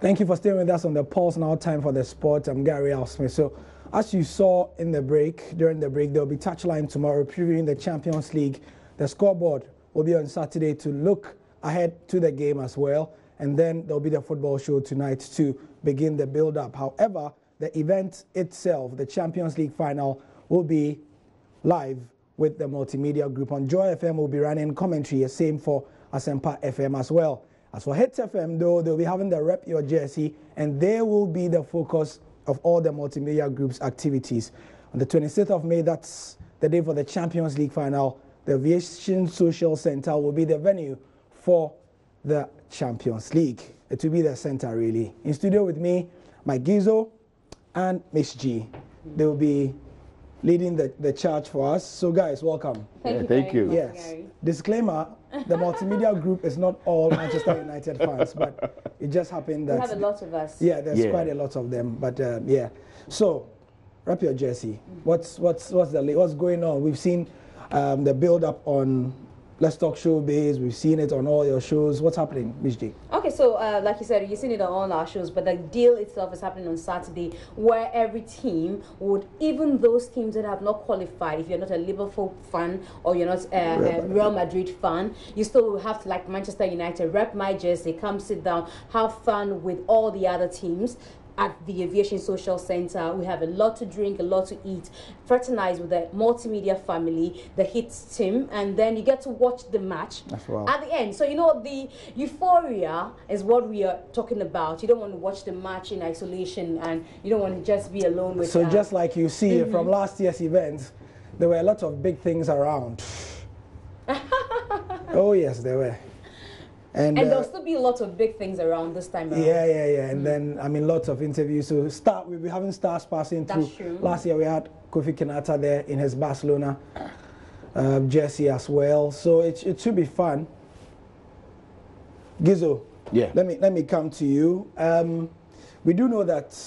Thank you for staying with us on the Pulse. Now time for the sport. I'm Gary Alsmith. So as you saw in the break, during the break, there'll be touchline tomorrow previewing the Champions League. The scoreboard will be on Saturday to look ahead to the game as well. And then there'll be the football show tonight to begin the build-up. However, the event itself, the Champions League final, will be live with the multimedia group. On Joy FM, we'll be running commentary, same for Asempa FM as well. As for Hitz FM, though, they'll be having the Rep Your Jersey, and they will be the focus of all the multimedia group's activities. On the 26th of May, that's the day for the Champions League final. The Aviation Social Center will be the venue for the Champions League. It will be the center, really. In studio with me, Mike Gizo and Miss G. They will be leading the charge for us. So, guys, welcome. Thank you. Yes. Disclaimer, the multimedia group is not all Manchester United fans, but it just happened that... We have a lot of us. Yeah, there's quite a lot of them, but yeah. So, Rep Your Jersey. What's going on? We've seen the build-up on Let's Talk Showbiz. We've seen it on all your shows. What's happening, Ms. G? Okay, so like you said, you've seen it on all our shows, but the deal itself is happening on Saturday, where every team would, even those teams that have not qualified, if you're not a Liverpool fan or you're not a Real Madrid fan, you still will have to, like Manchester United, rep my jersey, come sit down, have fun with all the other teams. At the Aviation Social Center, we have a lot to drink, a lot to eat, fraternize with the multimedia family, the Hitz team, and then you get to watch the match at the end. So, you know, the euphoria is what we are talking about. You don't want to watch the match in isolation, and you don't want to just be alone with So just like you see from last year's event, there were a lot of big things around. Oh, yes, there were. And there'll still be a lot of big things around this time around. Yeah. And then, I mean, lots of interviews. So we'll be having stars passing through. That's true. Last year we had Kofi Kinata there in his Barcelona jersey as well. So it should be fun. Gizo, let me come to you. We do know that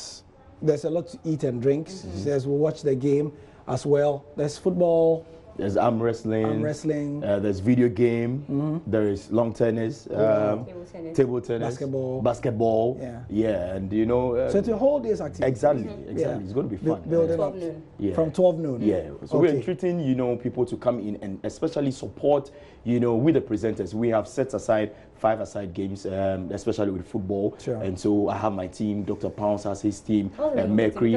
there's a lot to eat and drink. We'll watch the game as well. There's football. There's arm wrestling. There's video game. There is long tennis. Table tennis. Basketball. Yeah. And you know. So it's a whole day's activity. Exactly. It's going to be fun. Building 12 noon. Yeah. From 12 noon. Yeah. So we're entreating, you know, people to come in and especially support, you know, with the presenters. We have set aside 5-a-side games, especially with football. Sure. And so I have my team. Dr. Pounce has his team. Mercury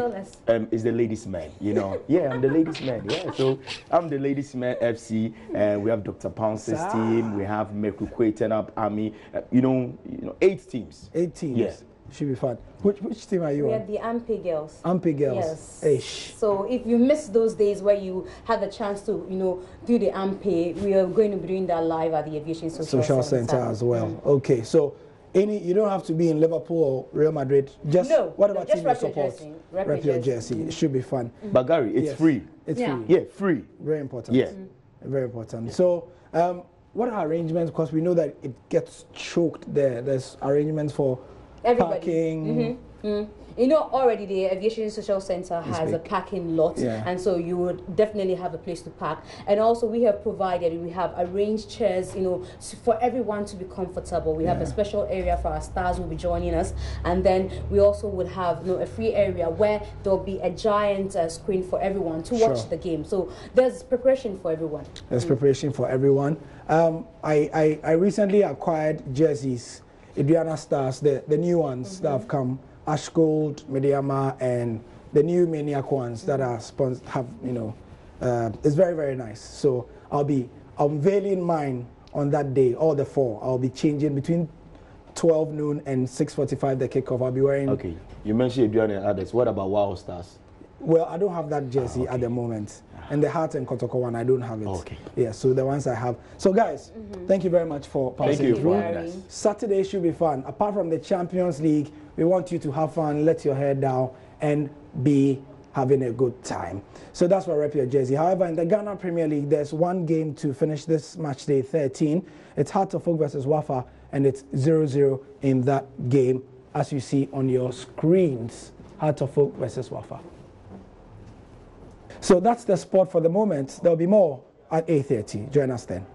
is the ladies' man, you know. Yeah, I'm the ladies' man. Yeah, so I'm the ladies' man FC. We have Dr. Pounce's team. We have Mercury Quaten Up Army. You know, 8 teams. 8 teams. Yeah. Should be fun. Which team are you on? We are the Ampe girls. Ampe girls. Yes. Ish. So if you miss those days where you had the chance to, you know, do the Ampe, we are going to be doing that live at the Aviation Social Center as well. Okay, so you don't have to be in Liverpool or Real Madrid. Just whatever team you support. Rep your jersey. It should be fun. But Gary, it's free. It's free. Yeah, free. Very important. Yeah. Very important. So what are arrangements? Because we know that it gets choked there. There's arrangements for parking. You know, already the Aviation Social Center has a parking lot, and so you would definitely have a place to park. And also we have arranged chairs, you know, for everyone to be comfortable. We have a special area for our stars who will be joining us, and then we also would have, you know, a free area where there'll be a giant screen for everyone to watch the game. So there's preparation for everyone. There's preparation for everyone. I recently acquired jerseys, Adriana Stars, the new ones that have come. Ash Gold, Mediama, and the new Maniac ones that are have, you know, it's very, very nice. So I'll be unveiling mine on that day, all the 4. I'll be changing between 12 noon and 6:45 the kickoff. I'll be wearing. Okay, you mentioned Adriana and others. What about Wow Stars? Well, I don't have that jersey at the moment. And the Heart and Kotoko one, I don't have it. Okay. Yeah, so the ones I have. So guys, thank you very much for passing through. Saturday should be fun. Apart from the Champions League, we want you to have fun, let your hair down, and be having a good time. So that's what Rep Your Jersey. However, in the Ghana Premier League, there's one game to finish this match day 13. It's Heart of Oak versus Wafa, and it's 0-0 in that game, as you see on your screens. Heart of Oak versus Wafa. So that's the sport for the moment. There'll be more at 8:30. Join us then.